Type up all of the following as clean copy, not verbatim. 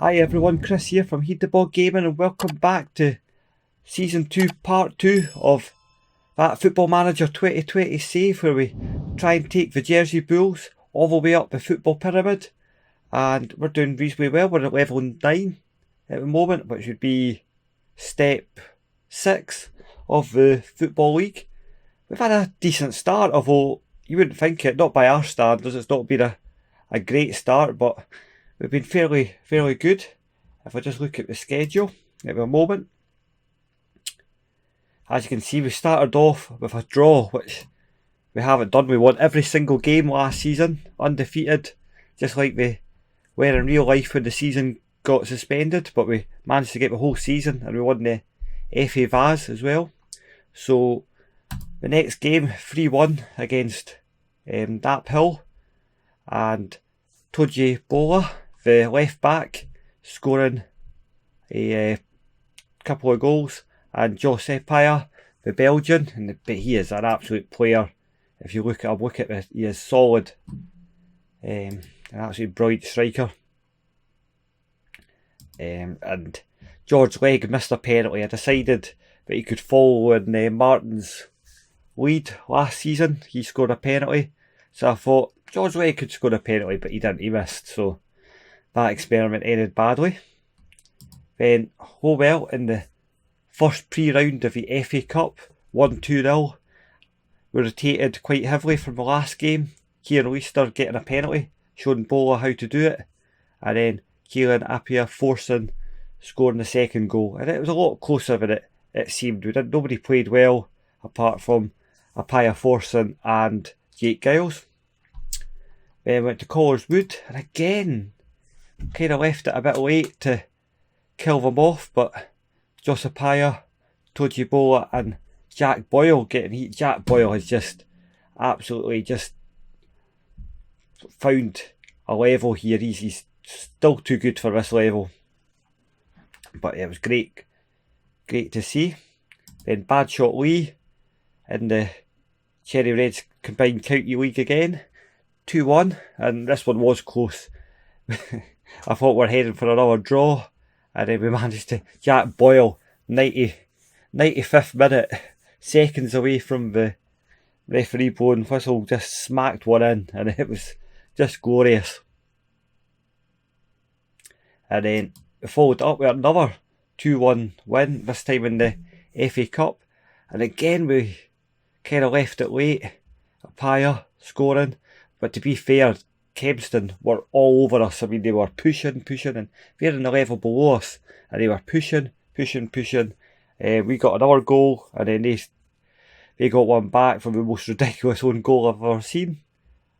Hi everyone, Chris here from Heed the Ball Gaming, and welcome back to Season 2, Part 2 of that Football Manager 2020 save, where we try and take the Jersey Bulls all the way up the football pyramid. And we're doing reasonably well. We're at level 9 at the moment, which would be step 6 of the Football League. We've had a decent start, although you wouldn't think it, not by our standards. It's not been a great start, but we've been fairly good. If I just look at the schedule at the moment, as you can see, we started off with a draw, which we haven't done. We won every single game last season, undefeated, just like we were in real life when the season got suspended, but we managed to get the whole season, and we won the FA Vase as well. So the next game, 3-1 against Daphill, and Toji Bola, the left back, scoring a couple of goals, and Josh Epire, the Belgian, but he is an absolute player. If you look at him, he is solid, an absolute brilliant striker. And George Legg missed a penalty. I decided that he could follow in Martin's lead last season. He scored a penalty, so I thought George Legg could score a penalty, but he didn't. He missed, so that experiment ended badly. Then Howell in the first pre-round of the FA Cup, won 2-0. We rotated quite heavily from the last game. Kieran Leister getting a penalty, showing Bola how to do it, and then Keelan Appiah forcing, scoring the second goal. And it was a lot closer than it seemed. Nobody played well apart from Appiah forcing and Jake Giles. Then went to Collars Wood, and again kind of left it a bit late to kill them off, but Josh Appiah, Toji Bola and Jack Boyle getting heat. Jack Boyle has just absolutely just found a level here. He's still too good for this level, but it was great to see. Then Badshot Lee in the Cherry Reds Combined County League again, 2-1, and this one was close. I thought we were heading for another draw, and then we managed to. Jack Boyle, 95th minute, seconds away from the referee blowing whistle, just smacked one in, and it was just glorious. And then we followed up with another 2-1 win, this time in the FA Cup, and again we kind of left it late. Appiah scoring, but to be fair, Kempston were all over us. I mean, they were pushing, and they're in the level below us, and they were pushing. We got another goal, and then they got one back from the most ridiculous own goal I've ever seen.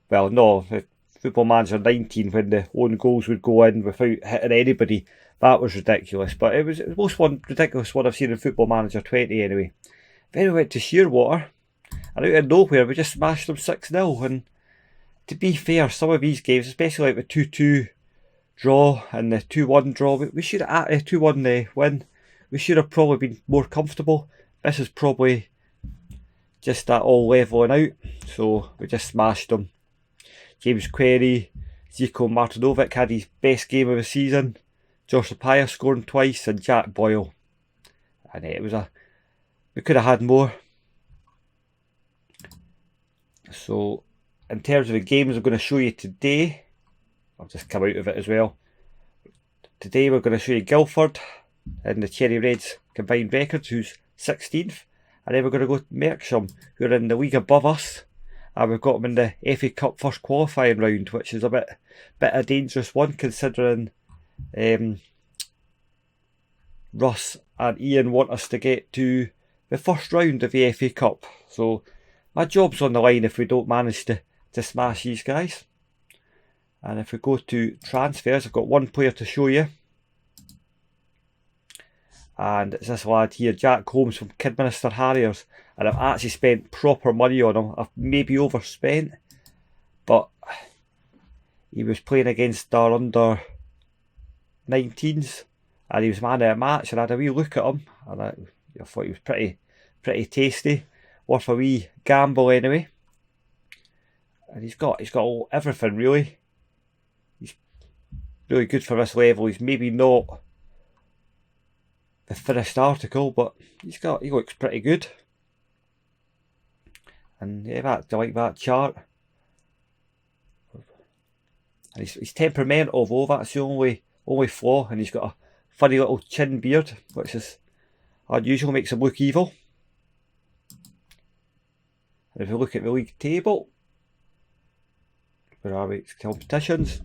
Well, no, the Football Manager 19, when the own goals would go in without hitting anybody, that was ridiculous. But it was the most ridiculous one I've seen in Football Manager 20 anyway. Then we went to Shearwater, and out of nowhere we just smashed them 6-0, and to be fair, some of these games, especially like the 2-2 draw and the 2-1 draw, we should have 2-1 win. We should have probably been more comfortable. This is probably just that all levelling out, so we just smashed them. James Querry, Zico Martinovic had his best game of the season. Josh Appiah scoring twice, and Jack Boyle. And we could have had more. So, in terms of the games I'm going to show you today, I'll just come out of it as well. Today we're going to show you Guildford in the Cherry Reds Combined Records, who's 16th. And then we're going to go to Merksham, who are in the league above us. And we've got them in the FA Cup first qualifying round, which is a bit a dangerous one, considering Russ and Ian want us to get to the first round of the FA Cup. So my job's on the line if we don't manage to smash these guys. And if we go to transfers, I've got one player to show you, and it's this lad here, Jack Holmes from Kidminster Harriers, and I've actually spent proper money on him. I've maybe overspent, but he was playing against our under 19s, and he was man of the match, and I had a wee look at him, and I thought he was pretty tasty, worth a wee gamble anyway. And he's got everything really. He's really good for this level. He's maybe not the finished article, but he looks pretty good. And yeah, I like that chart. And he's temperamental though, that's the only flaw, and he's got a funny little chin beard, which is unusual, makes him look evil. And if you look at the league table, where are we? It's competitions.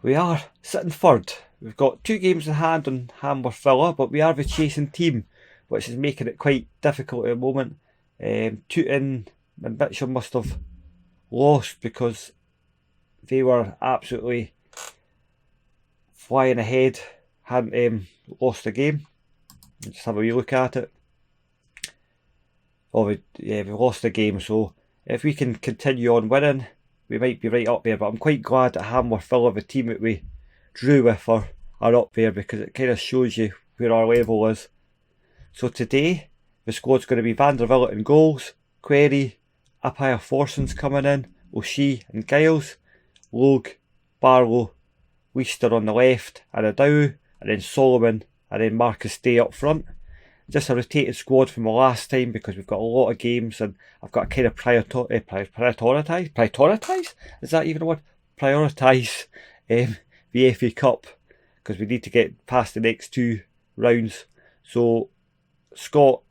We are sitting third. We've got 2 games in hand on Hanworth Villa, but we are the chasing team, which is making it quite difficult at the moment. Tooting and Mitchell must have lost because they were absolutely flying ahead, hadn't lost the game. Just have a wee look at it. Oh, we lost the game, so if we can continue on winning, we might be right up there. But I'm quite glad that Hanworth Villa, the team that we drew with, are up there, because it kind of shows you where our level is. So today, the squad's going to be Vanderbilt in goals, Query, Apaya Forson's coming in, O'Shea and Giles, Logue, Barlow, Weister on the left, and Adow, and then Solomon, and then Marcus Day up front. Just a rotated squad from the last time because we've got a lot of games, and I've got to kind of prioritise? Is that even a word? Prioritise the FA Cup, because we need to get past the next 2 rounds. So Scott,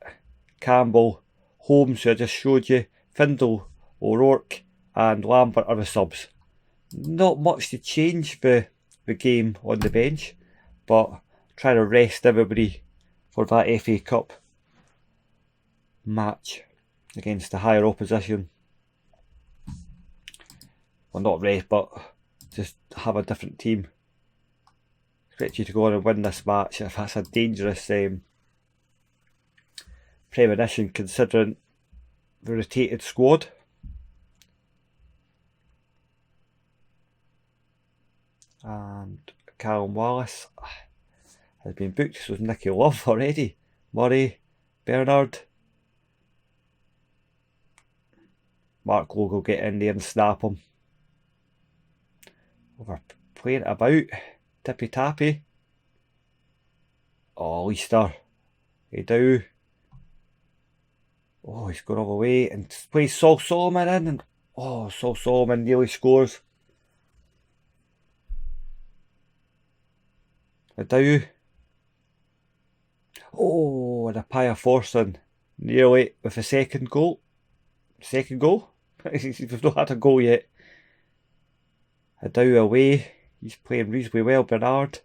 Campbell, Holmes, who I just showed you, Findle, O'Rourke and Lambert are the subs. Not much to change the game on the bench, but trying to rest everybody for that FA Cup match against the higher opposition. Well, not rest, but just have a different team. Expect you to go on and win this match. If that's a dangerous premonition, considering the rotated squad. And Callum Wallace has been booked, so is Nicky Love already. Murray, Bernard. Mark Logue will get in there and snap him. We're playing it about. Tippy tappy. Oh, Leister. Edow. Oh, he's gone all the way and plays Saul Solomon in, and Saul Solomon nearly scores. Adow. Oh, and Apaya Forson nearly with a second goal. We've not had a goal yet. Adow away. He's playing reasonably well. Bernard,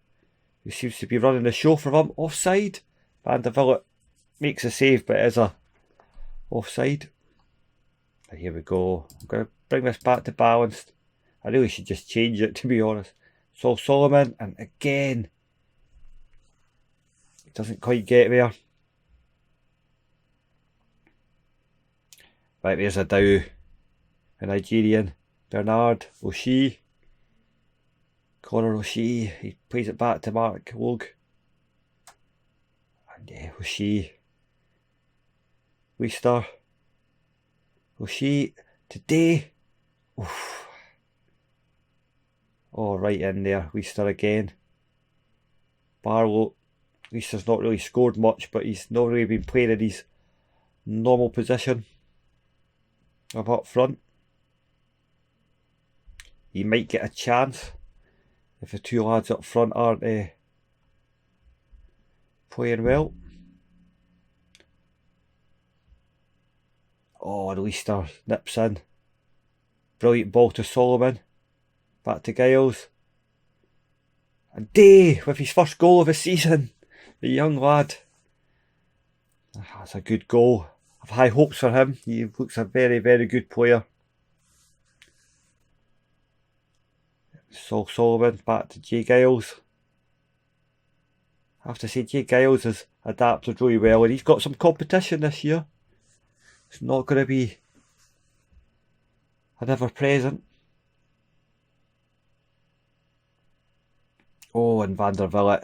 who seems to be running the show for them. Offside. Vanderbilt makes a save, but it is a offside. And here we go. I'm going to bring this back to balanced. I really should just change it, to be honest. Saul Solomon, and again, it doesn't quite get there. Right, there's Adow, a Nigerian. Bernard, O'Shea. Conor O'Shea, he plays it back to Mark Logue. And O'Shea. Weister. O'Shea today. Oof. Oh, right in there. Weister again. Barlow. Weister's not really scored much, but he's not really been playing in his normal position of up front. He might get a chance if the 2 lads up front aren't playing well. Oh, and Leister nips in. Brilliant ball to Solomon. Back to Giles. And Day with his first goal of the season. The young lad. That's a good goal. I've high hopes for him. He looks a very, very good player. Saul Solomon back to Jay Giles. I have to say, Jay Giles has adapted really well, and he's got some competition this year. It's not going to be an ever present. Oh, and Vanderbilt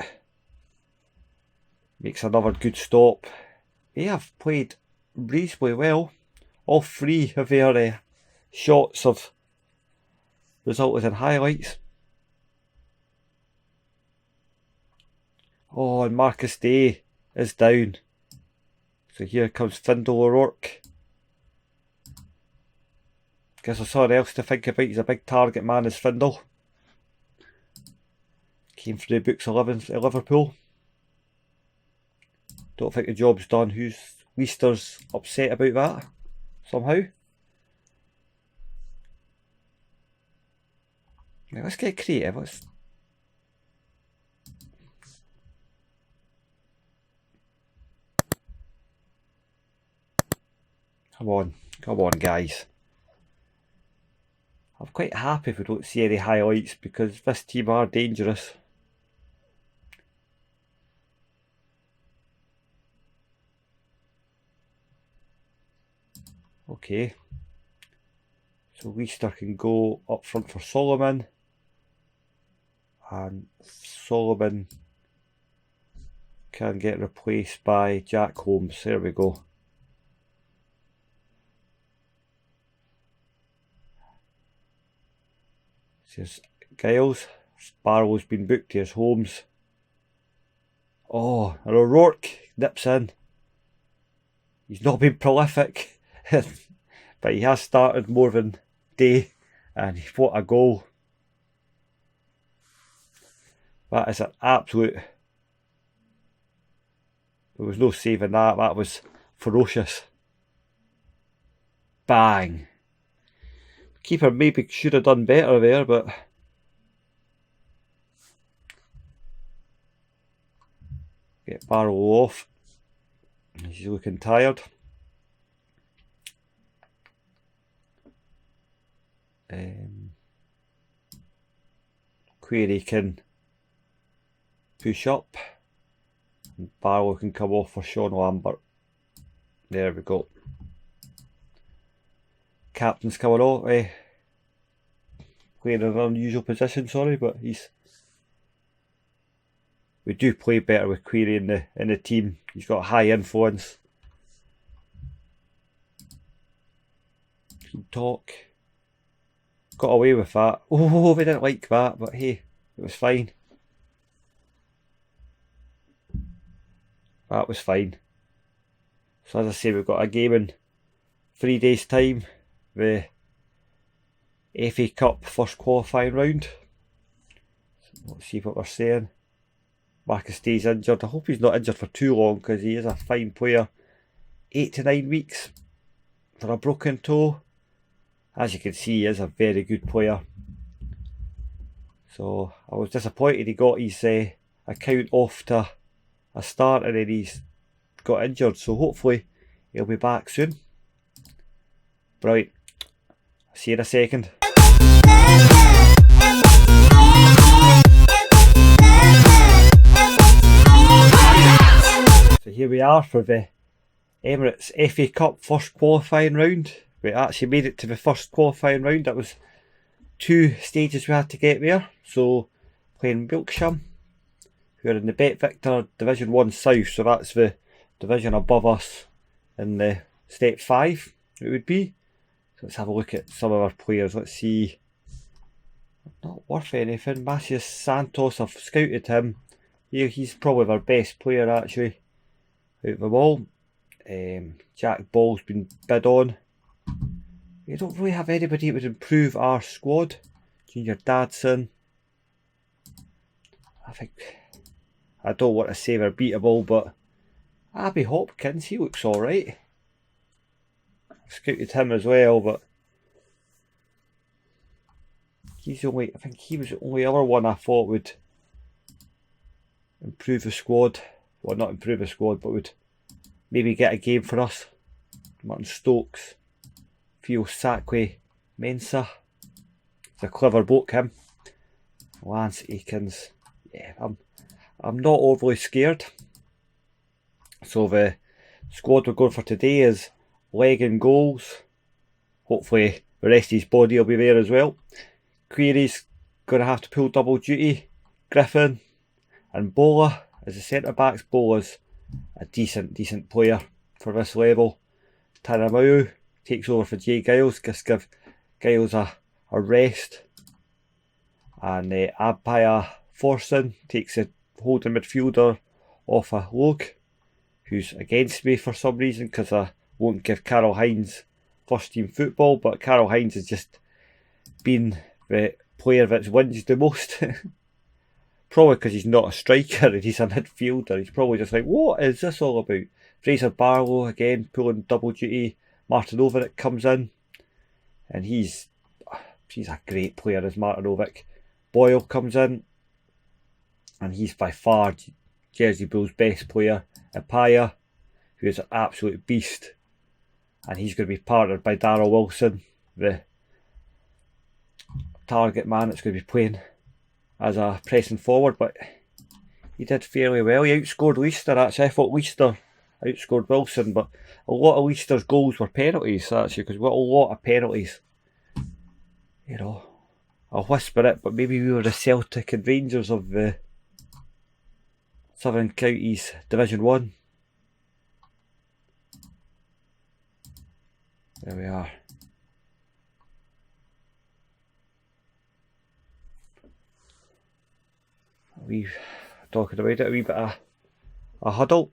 makes another good stop. They have played reasonably well. All 3 of their shots have resulted in highlights. Oh, and Marcus Day is down. So here comes Findle O'Rourke. Guess there's something else to think about. He's a big target man, is Findle. Came through the books 11th at Liverpool. Don't think the job's done. Leicester's upset about that somehow. Now let's get creative. Come on guys. I'm quite happy if we don't see any highlights because this team are dangerous. Okay. So Leicester can go up front for Solomon. And Solomon can get replaced by Jack Holmes. There we go. Here's Giles. Sparrow's been booked. Here's Holmes. Oh, and O'Rourke nips in. He's not been prolific, but he has started more than Day, and what a goal. That is an absolute... There was no saving that. That was ferocious. Bang. Keeper maybe should have done better there, but... Get Barrow off. He's looking tired. Query can push up. And Barrow can come off for Sean Lambert. There we go. Captain's coming off. Playing in an unusual position, sorry, but we do play better with Query in the team. He's got high influence. Can talk. Got away with that. Oh, we didn't like that, but hey, it was fine. That was fine. So as I say, we've got a game in 3 days' time. The FA Cup first qualifying round. So let's see what we're saying. Marcus Day's injured. I hope he's not injured for too long because he is a fine player. 8 to 9 weeks for a broken toe. As you can see, he is a very good player. So I was disappointed he got his account off to a start and then he's got injured. So hopefully he'll be back soon. Right. See you in a second. So here we are for the Emirates FA Cup first qualifying round. We actually made it to the first qualifying round. That was 2 stages we had to get there. So playing Wiltshire, who are in the Bet Victor Division 1 South. So that's the division above us in the Step 5 it would be. So let's have a look at some of our players. Let's see. Not worth anything. Macias Santos, I've scouted him. He's probably our best player actually out of them all. Jack Ball's been bid on. We don't really have anybody that would improve our squad. Junior Dadson. I don't want to say they're beatable, but Abby Hopkins, he looks alright. I've scouted him as well, but he's only, I think he was the only other one I thought would improve the squad. Well, not improve the squad, but would maybe get a game for us. Martin Stokes. Theo Sakwe Mensah. He's a clever bloke, him. Lance Aikens. Yeah, I'm not overly scared. So the squad we're going for today is leg and goals. Hopefully the rest of his body will be there as well. Query's going to have to pull double duty. Griffin and Bola as the centre backs. Bola's a decent player for this level. Tanamau takes over for Jay Giles. Just give Giles a rest. And Abhaya Forson takes the holding midfielder off a Logue, who's against me for some reason because I won't give Carol Hines first team football, but Carol Hines has just been the player that's wins the most. Probably because he's not a striker and he's a midfielder. He's probably just like, what is this all about? Fraser Barlow again pulling double duty. Martinovic comes in and he's a great player as Martinovic. Boyle comes in and he's by far Jersey Bulls' best player. Apaya, who is an absolute beast, and he's going to be partnered by Darryl Wilson, the target man that's going to be playing as a pressing forward. But he did fairly well. He outscored Leicester, actually. I thought Leicester outscored Wilson, but a lot of Leicester's goals were penalties, actually, because we got a lot of penalties. You know, I'll whisper it, but maybe we were the Celtic and Rangers of the Southern Counties Division 1. There we are. We've talking about it, a wee bit of a huddle.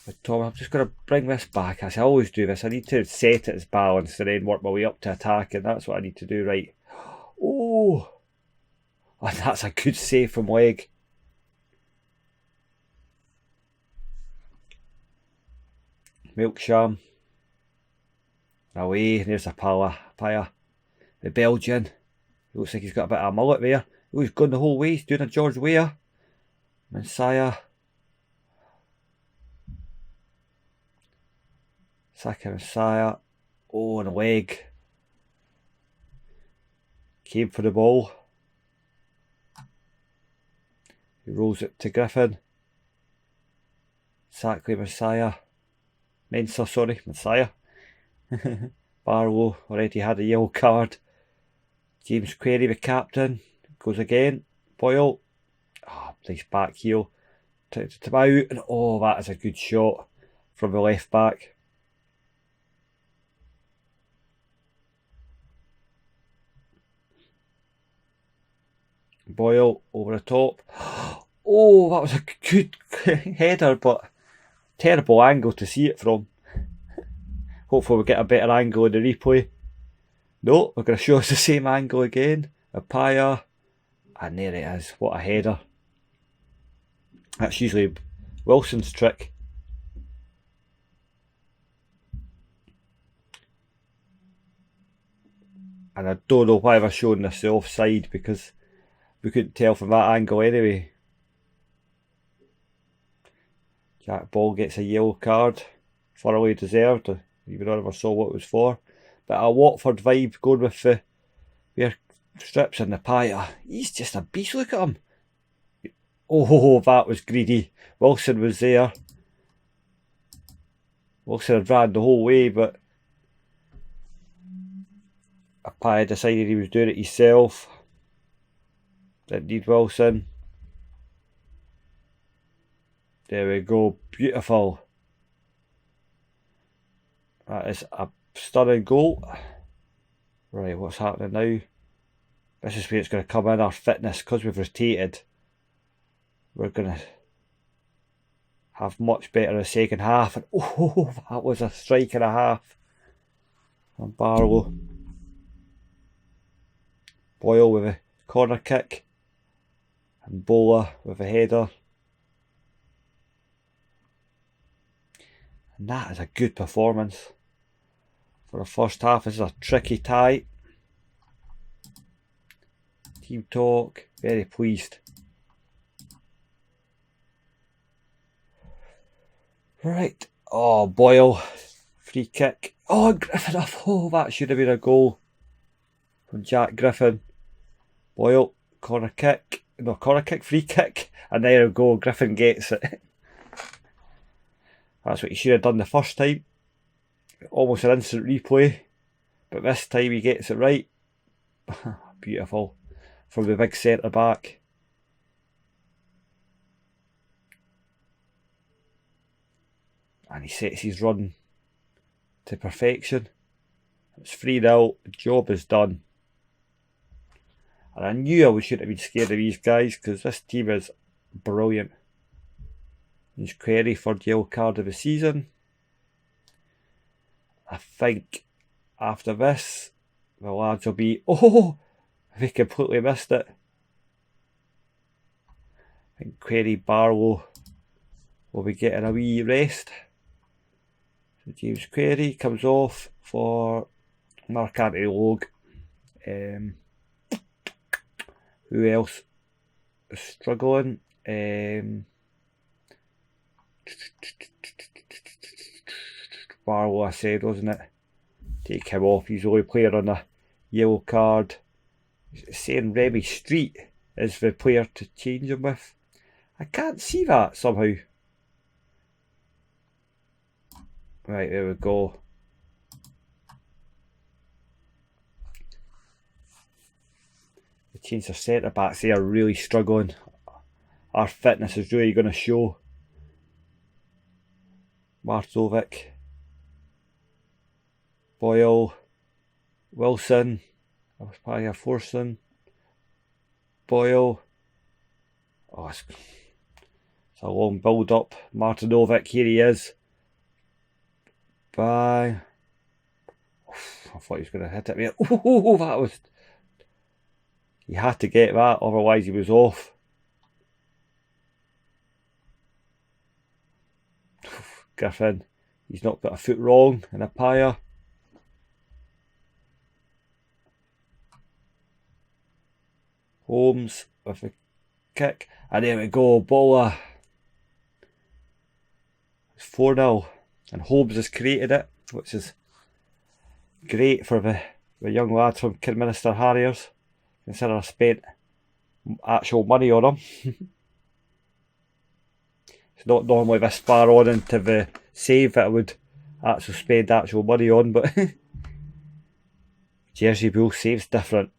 But Tom, I'm just going to bring this back. I always do this. I need to set it as balanced and then work my way up to attack, and that's what I need to do. Right. Oh, and that's a good save from Leg. Milksham. Away, there's a Paya. The Belgian. He looks like he's got a bit of a mullet there. Oh, he's gone the whole way. He's doing a George Weah. Messiah. Saka Messiah. Oh, and a leg. Came for the ball. He rolls it to Griffin. Sackley Messiah. Messiah. Barlow already had a yellow card. James Querry, the captain, goes again. Boyle. Oh, nice back heel. To out, and oh, that is a good shot from the left back. Boyle over the top. Oh, that was a good header, but terrible angle to see it from. Hopefully we'll get a better angle in the replay. No, we're going to show us the same angle again. Apaya. And there it is. What a header. That's usually Wilson's trick. And I don't know why we're showing this the offside, because we couldn't tell from that angle anyway. Jack Ball gets a yellow card. Thoroughly deserved. Even though I never saw what it was for. But a Watford vibe going with the bare strips and the pie. He's just a beast, look at him. Oh, that was greedy. Wilson was there. Wilson had ran the whole way, but Apaya decided he was doing it himself. Didn't need Wilson. There we go, beautiful. That is a stunning goal. Right, what's happening now? This is where it's going to come in, our fitness, because we've rotated. We're going to have much better in the second half. And oh, that was a strike and a half from Barlow. Boyle with a corner kick. And Bola with a header. And that is a good performance. For the first half, this is a tricky tie. Team talk, very pleased. Right, oh, Boyle, free kick. Oh, Griffin off, oh, that should have been a goal from Jack Griffin. Boyle, corner kick, no, corner kick, free kick, and there we go, Griffin gets it. That's what he should have done the first time. Almost an instant replay, but this time he gets it right. Beautiful from the big centre back. And he sets his run to perfection. It's 3-0, the job is done. And I knew I shouldn't have been scared of these guys because this team is brilliant. Here's Query for the yellow card of the season. I think after this, the lads will be... Oh! We completely missed it. I think Query Barlow will be getting a wee rest. So James Query comes off for Mark Anthony Logue. Who else is struggling? Barlow, I said, wasn't it? Take him off. He's the only player on a yellow card. It's saying Remy Street is the player to change him with. I can't see that somehow. Right, there we go. The change of centre backs, they are really struggling. Our fitness is really going to show. Martovic, Boyle, Wilson, that was probably a Forson, Boyle. Oh, it's a long build up. Martinovic, here he is. Bye. I thought he was going to hit it. Oh, that was... He had to get that, otherwise he was off. Griffin, he's not got a foot wrong in a pyre. Holmes with a kick. And there we go, Bola. It's 4-0. And Holmes has created it, which is great for the young lads from Kidminster Harriers. Consider I spent actual money on him. It's not normally this far on into the save that I would actually spend actual money on, but Jersey Bull saves different.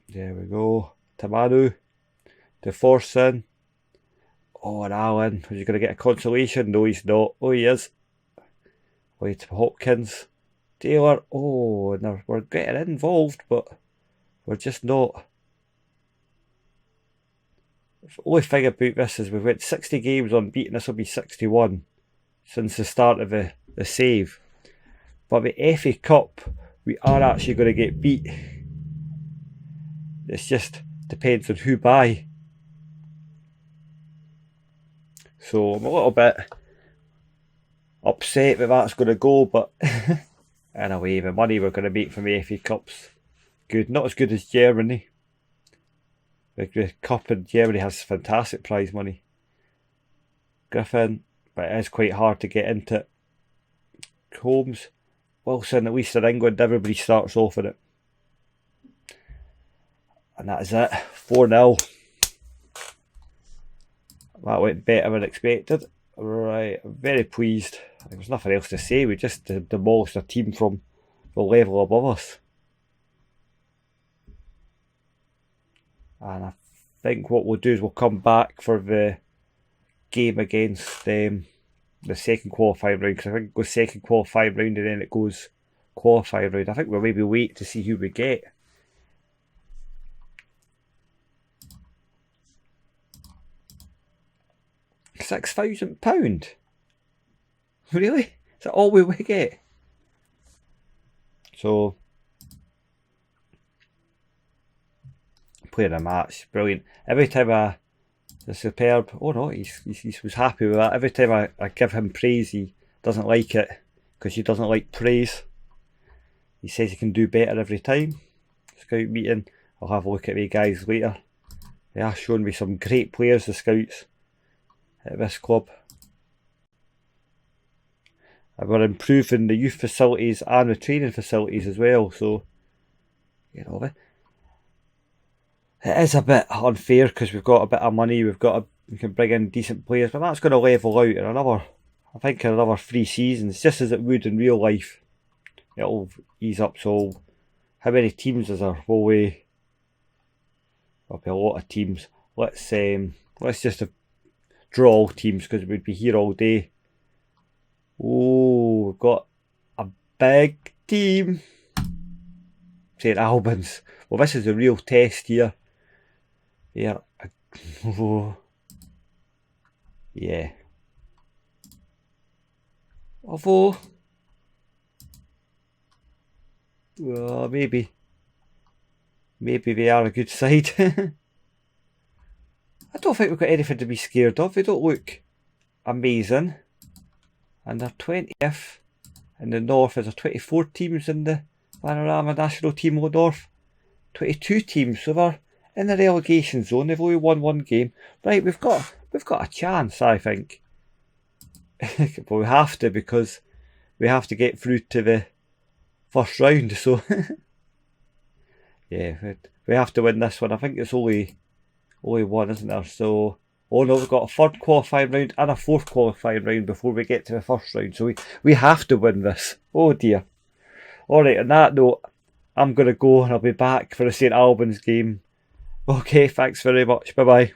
There we go. Tamanu. De Forson. Oh, and Allen. Was he going to get a consolation? No, he's not. Oh, he is. Wait, Hopkins. Taylor. Oh, and we're getting involved, but we're just not. The only thing about this is we've went 60 games unbeaten. This will be 61 since the start of the save. But the FA Cup, we are actually going to get beat. It just depends on who by. So I'm a little bit upset that that's going to go, but anyway, the money we're going to make from the FA Cup's good. Not as good as Germany. The Cup in Germany has fantastic prize money. Griffin, but it is quite hard to get into it. Holmes, Wilson, at least in England, everybody starts off in it. And that is it. 4-0. That went better than expected. Right, I'm very pleased. There was nothing else to say. We just demolished a team from the level above us. And I think what we'll do is we'll come back for the game against the second qualifying round, because I think it goes second qualifying round and then it goes qualifying round. I think we'll maybe wait to see who we get. £6,000? Really? Is that all we get? So, playing a match, brilliant. Every time the superb, oh no, he was happy with that. Every time I give him praise, he doesn't like it because he doesn't like praise. He says he can do better every time. Scout meeting, I'll have a look at the guys later. They are showing me some great players, the scouts at this club. And we're improving the youth facilities and the training facilities as well, so you know, it is a bit unfair because we've got a bit of money, we can bring in decent players, but that's going to level out in I think in another 3 seasons, just as it would in real life. It'll ease up. So how many teams is there? There'll be a lot of teams. Let's just draw all teams because we'd be here all day. Oh, we've got a big team. St Albans. Well, this is a real test here. Yeah. Oh. Yeah. Although, maybe they are a good side. I don't think we've got anything to be scared of. They don't look amazing. And they're 20th in the North. There's 24 teams in the Panorama National Team North. 22 teams, so they're in the relegation zone. They've only won one game. Right, we've got a chance, I think. But we have to, because we have to get through to the first round. So yeah, we have to win this one. I think it's only one, isn't there? So, oh no, we've got a third qualifying round and a fourth qualifying round before we get to the first round. So we have to win this. Oh dear. Alright, on that note, I'm going to go and I'll be back for the St Albans game. Okay, thanks very much. Bye bye.